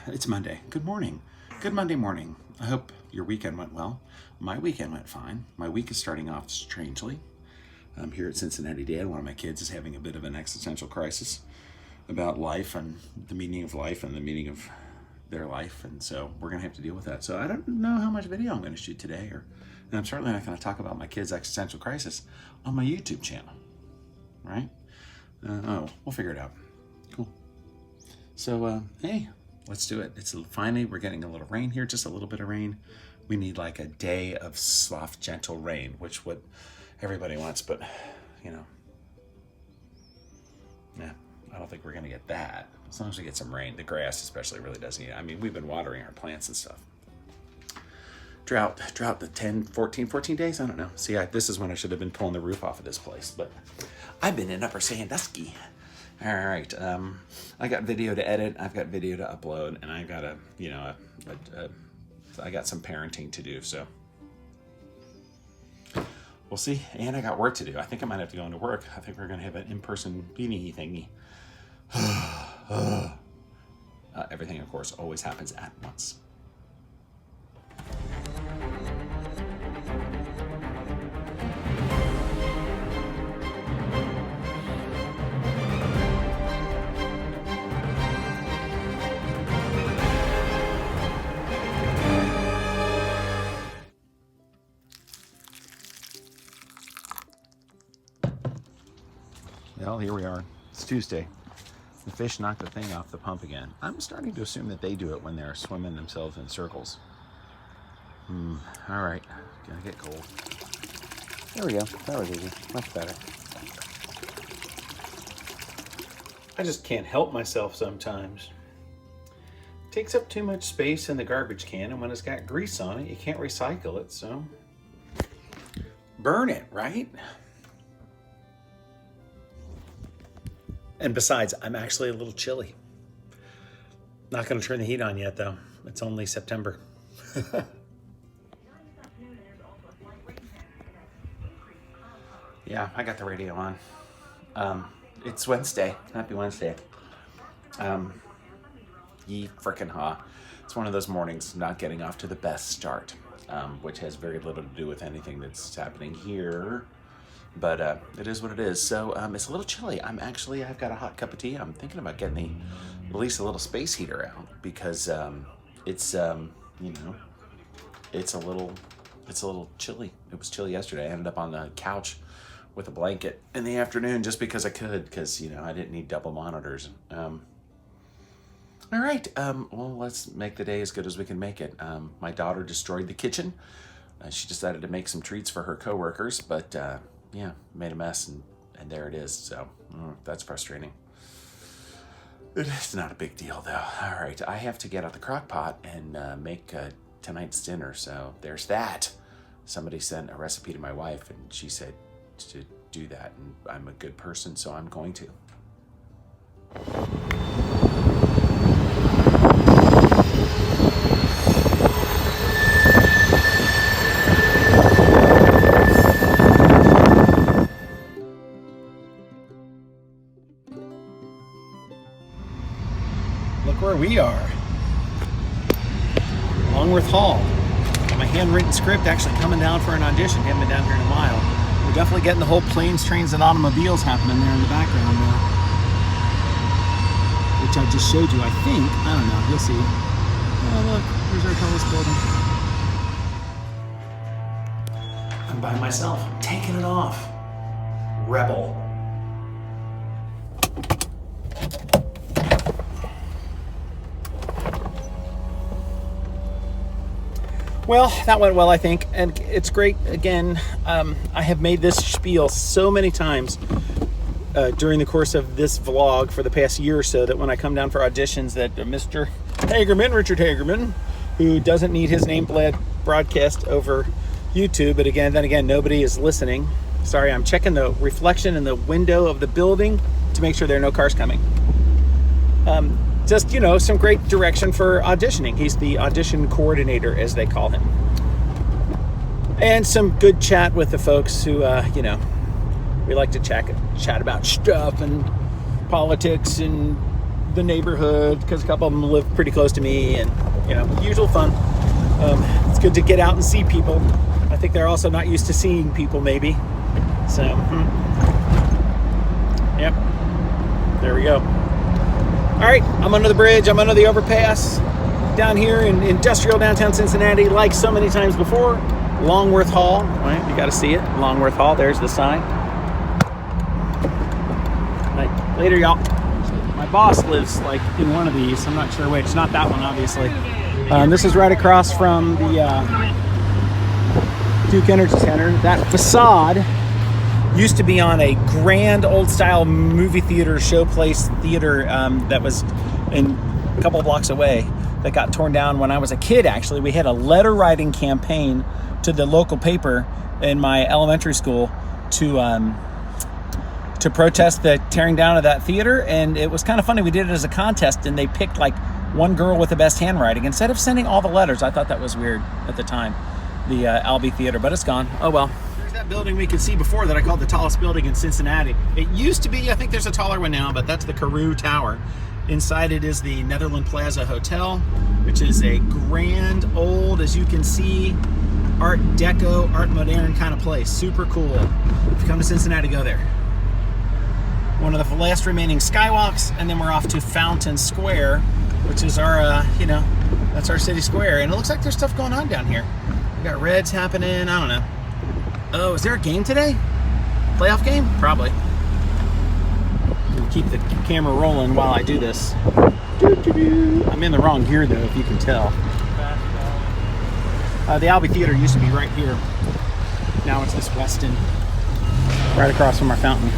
It's Monday. Good morning. Good Monday morning. I hope your weekend went well. My weekend went fine. My week is starting off strangely. I'm here at Cincinnati Dad. One of my kids is having a bit of an existential crisis about life and the meaning of life and the meaning of their life. And so we're going to have to deal with that. So I don't know how much video I'm going to shoot today, and I'm certainly not going to talk about my kid's existential crisis on my YouTube channel, right? We'll figure it out. Cool. So, hey, let's do it. It's finally, we're getting a little rain here, just a little bit of rain. We need like a day of soft, gentle rain, which what everybody wants, but yeah, I don't think we're going to get that. As long as we get some rain, the grass especially really does need it. I mean, we've been watering our plants and stuff. Drought the 14 days, I don't know. See, this is when I should have been pulling the roof off of this place, but I've been in Upper Sandusky. All right, I got video to edit, I've got video to upload, and I've got I got some parenting to do, so we'll see. And I got work to do. I think I might have to go into work. I think we're gonna have an in-person beanie thingy. Everything, of course, always happens at once. Well, here we are. It's Tuesday. The fish knocked the thing off the pump again. I'm starting to assume that they do it when they're swimming themselves in circles. All right, gonna get cold. There we go. That was easy. Much better. I just can't help myself sometimes. It takes up too much space in the garbage can, and when it's got grease on it, you can't recycle it, so burn it, right? And besides, I'm actually a little chilly. Not going to turn the heat on yet, though. It's only September. Yeah, I got the radio on. It's Wednesday. Happy Wednesday. Ye frickin' ha. It's one of those mornings not getting off to the best start, which has very little to do with anything that's happening here. But it is what it is. So it's a little chilly. I've got a hot cup of tea. I'm thinking about getting at least a little space heater out because it's a little chilly. It was chilly yesterday. I ended up on the couch with a blanket in the afternoon just because I could, because I didn't need double monitors. All right. Well, let's make the day as good as we can make it. My daughter destroyed the kitchen. She decided to make some treats for her coworkers, but yeah, made a mess, and there it is. So that's frustrating. It's not a big deal, though. All right, I have to get out the crock pot and make tonight's dinner. So there's that. Somebody sent a recipe to my wife, and she said to do that, and I'm a good person, so I'm going to. Where we are, Longworth Hall. Got my handwritten script actually coming down for an audition. Haven't been down here in a while. We're definitely getting the whole planes, trains, and automobiles happening there in the background there, which I just showed you. I think, I don't know, you'll see. Oh look, here's our tallest building. I'm by myself. I'm taking it off. Rebel. Well, that went well, I think, and it's great. Again, I have made this spiel so many times during the course of this vlog for the past year or so that when I come down for auditions that Mr. Hagerman, Richard Hagerman, who doesn't need his name broadcast over YouTube, but then again, nobody is listening. Sorry, I'm checking the reflection in the window of the building to make sure there are no cars coming. Just, some great direction for auditioning. He's the audition coordinator, as they call him. And some good chat with the folks who, we like to chat about stuff and politics and the neighborhood because a couple of them live pretty close to me, and you know, usual fun. It's good to get out and see people. I think they're also not used to seeing people, maybe. So, yep, there we go. All right, I'm under the bridge. I'm under the overpass down here in industrial downtown Cincinnati, like so many times before. Longworth Hall, right? You got to see it. Longworth Hall. There's the sign. Right. Later, y'all. My boss lives like in one of these. I'm not sure which. Not that one, obviously. This is right across from the Duke Energy Center. That facade used to be on a grand old-style movie theater, showplace theater that was in a couple of blocks away. That got torn down when I was a kid. Actually, we had a letter writing campaign to the local paper in my elementary school to protest the tearing down of that theater, and it was kind of funny. We did it as a contest, and they picked like one girl with the best handwriting instead of sending all the letters. I thought that was weird at the time, the Albee Theater, but it's gone. Oh well. There's that building we could see before that I called the tallest building in Cincinnati. It used to be, I think there's a taller one now, but that's the Carew Tower. Inside it is the Netherland Plaza Hotel, which is a grand old, as you can see, Art Deco, Art Moderne kind of place. Super cool. If you come to Cincinnati, go there. One of the last remaining skywalks, and then we're off to Fountain Square, which is our, you know, that's our city square. And it looks like there's stuff going on down here. We got Reds happening. I don't know. Oh, is there a game today? Playoff game? Probably. We'll keep the camera rolling while I do this. I'm in the wrong gear though, if you can tell. The Albee Theater used to be right here. Now it's this Westin, right across from our fountain.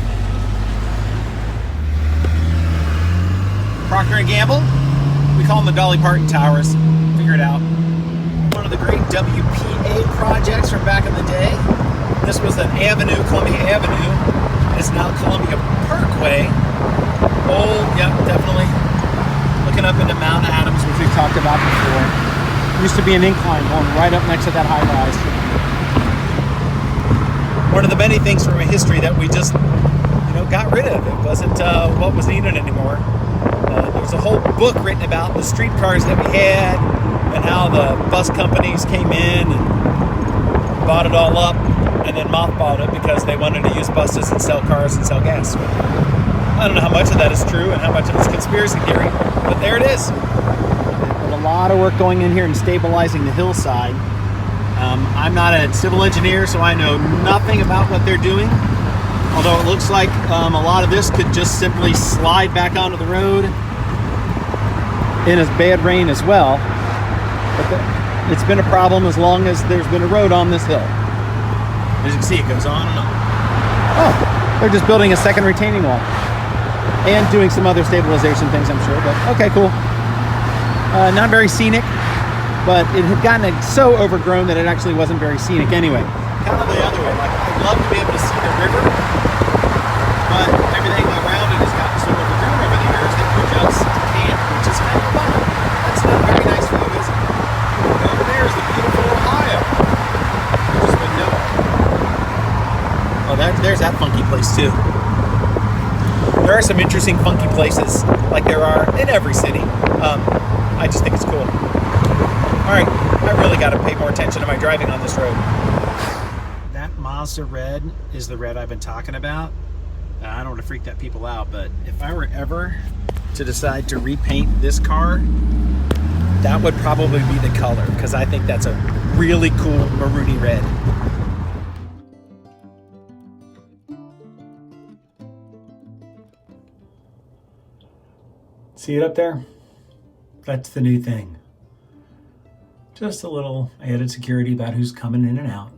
Procter & Gamble. We call them the Dolly Parton Towers. Figure it out. One of the great WPA projects from back in the day. This was an avenue, Columbia Avenue. It's now Columbia Parkway. Old, yeah, definitely. Looking up into Mount Adams, which we've talked about before. Used to be an incline going right up next to that high rise. One of the many things from a history that we just, you know, got rid of. It wasn't what was needed anymore. There was a whole book written about the streetcars that we had and how the bus companies came in and bought it all up and then mothballed it because they wanted to use buses and sell cars and sell gas. I don't know how much of that is true and how much of it's conspiracy theory, but there it is. There's a lot of work going in here and stabilizing the hillside. I'm not a civil engineer, so I know nothing about what they're doing. Although it looks like a lot of this could just simply slide back onto the road in as bad rain as well. But it's been a problem as long as there's been a road on this hill. As you can see, it goes on and on. Oh, they're just building a second retaining wall and doing some other stabilization things, I'm sure. But okay, cool. Not very scenic, but it had gotten so overgrown that it actually wasn't very scenic anyway. Kind of the other way. Like, I'd love to be able to see the river, but everything around it has gotten so overgrown over the years that you just can't, which is kind of a bummer. That's not a very nice view, is it? Over there is the beautiful Ohio. You just wouldn't know it. Oh, there's that funky place too. There are some interesting funky places, like there are in every city. I just think it's cool. All right, I really got to pay more attention to my driving on this road. That Mazda red is the red I've been talking about. I don't want to freak that people out, but if I were ever to decide to repaint this car, that would probably be the color, because I think that's a really cool maroony red. See it up there? That's the new thing. Just a little added security about who's coming in and out.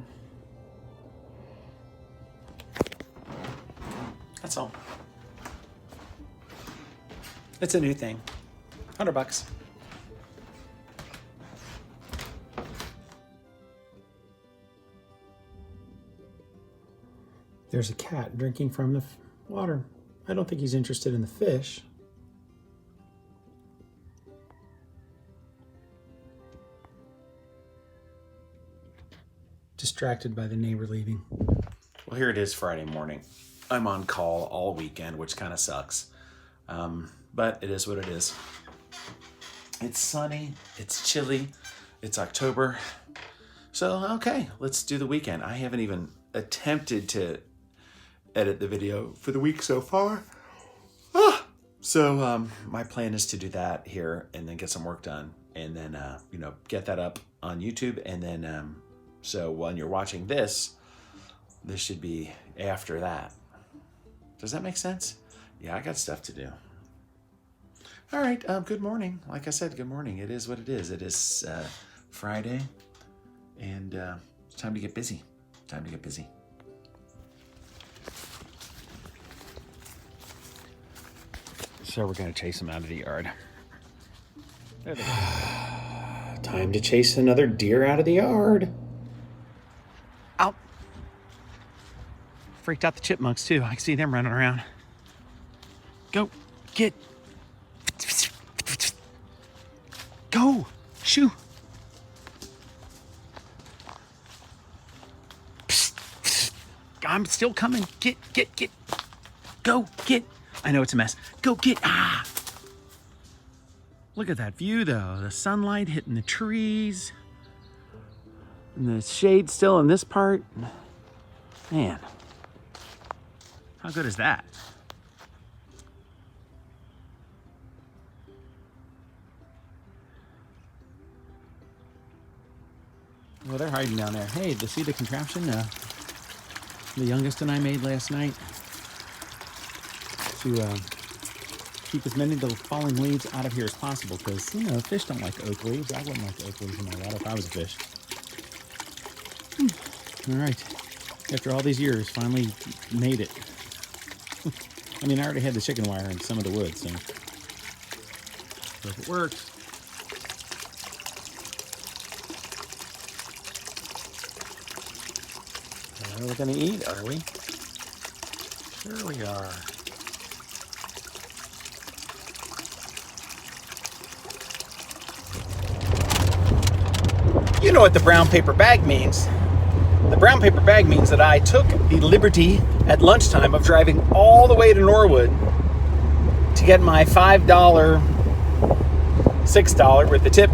That's all. It's a new thing. $100. There's a cat drinking from the water. I don't think he's interested in the fish. Distracted by the neighbor leaving. Well, here it is Friday morning. I'm on call all weekend, which kind of sucks. but it is what it is. It's sunny, it's chilly, it's October. So, okay, let's do the weekend. I haven't even attempted to edit the video for the week so far. So my plan is to do that here and then get some work done and then, get that up on YouTube. And then, so when you're watching this should be after that. Does that make sense? Yeah, I got stuff to do. All right, good morning. Like I said, good morning. It is what it is. It is Friday, and it's time to get busy. Time to get busy. So we're going to chase them out of the yard. There they go. Time to chase another deer out of the yard. Out. Freaked out the chipmunks, too. I can see them running around. Go. Get. Go. Shoo. I'm still coming. Get. Go. Get. I know it's a mess. Go get. Look at that view, though. The sunlight hitting the trees. And the shade still in this part. Man. How good is that? Well, they're hiding down there. Hey, see the contraption the youngest and I made last night to keep as many of the falling leaves out of here as possible, because fish don't like oak leaves. I wouldn't like oak leaves in my water if I was a fish. All right, after all these years, finally made it. I mean, I already had the chicken wire and some of the wood, so if it works. Are we gonna eat, are we? Sure we are. You know what the brown paper bag means. The brown paper bag means that I took the liberty at lunchtime of driving all the way to Norwood to get my $5, $6 with the tip.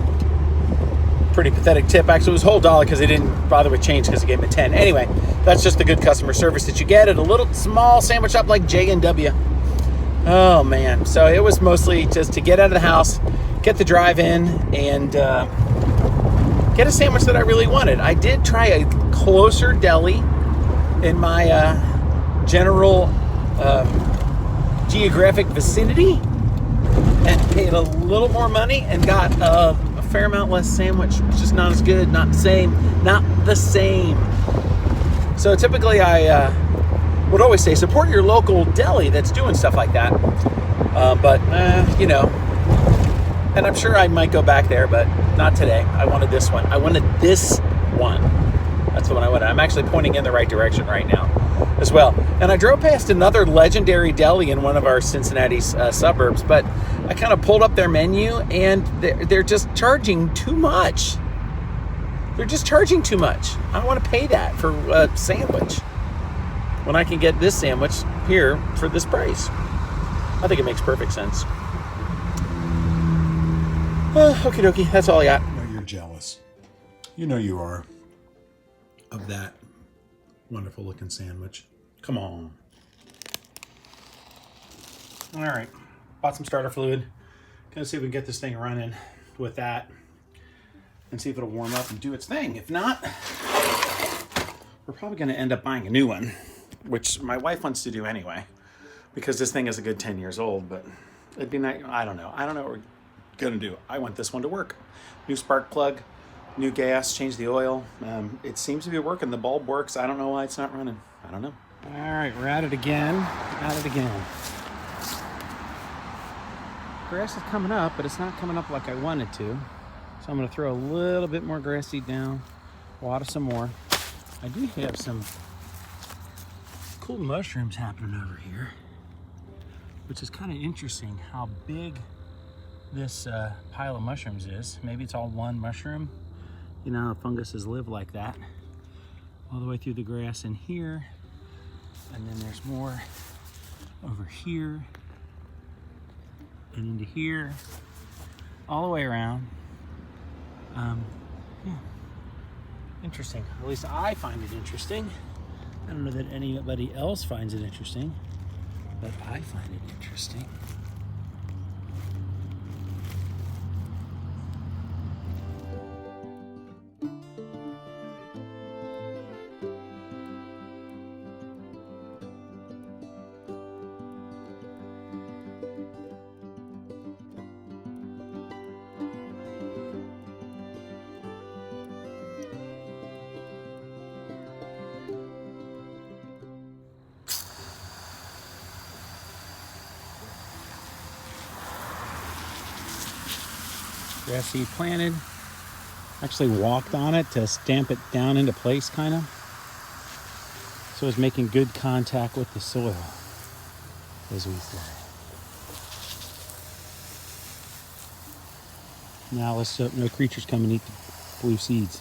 Pretty pathetic tip. Actually, it was a whole dollar because they didn't bother with change because they gave me 10. Anyway, that's just the good customer service that you get at a little small sandwich shop like J&W. Oh, man. So it was mostly just to get out of the house, get the drive in, and get a sandwich that I really wanted. I did try a closer deli in my general geographic vicinity and paid a little more money and got a fair amount less sandwich. It's just not as good, not the same. So typically I would always say support your local deli that's doing stuff like that. But and I'm sure I might go back there, but not today. I wanted this one. That's the one I wanted. I'm actually pointing in the right direction right now as well. And I drove past another legendary deli in one of our Cincinnati suburbs, but I kind of pulled up their menu and they're just charging too much. They're just charging too much. I don't want to pay that for a sandwich when I can get this sandwich here for this price. I think it makes perfect sense. Okie dokie, that's all I got. I know you're jealous. You know you are. Of that wonderful looking sandwich. Come on. All right, bought some starter fluid. Gonna see if we can get this thing running with that and see if it'll warm up and do its thing. If not, we're probably gonna end up buying a new one, which my wife wants to do anyway, because this thing is a good 10 years old, but it'd be nice. I don't know what we're gonna do. I want this one to work. New spark plug, new gas, change the oil. It seems to be working. The bulb works. I don't know why it's not running. I don't know. All right, we're at it again. Grass is coming up, but it's not coming up like I wanted to. So I'm going to throw a little bit more grass seed down, water some more. I do have some cool mushrooms happening over here, which is kind of interesting how big this pile of mushrooms is. Maybe it's all one mushroom. You know how funguses live like that. All the way through the grass in here. And then there's more over here. and into here, all the way around. Yeah. Interesting. At least I find it interesting. I don't know that anybody else finds it interesting, but I find it interesting. Grass seed planted. Actually walked on it to stamp it down into place, kind of. So it's making good contact with the soil, as we say. Now let's hope no creatures come and eat the blue seeds.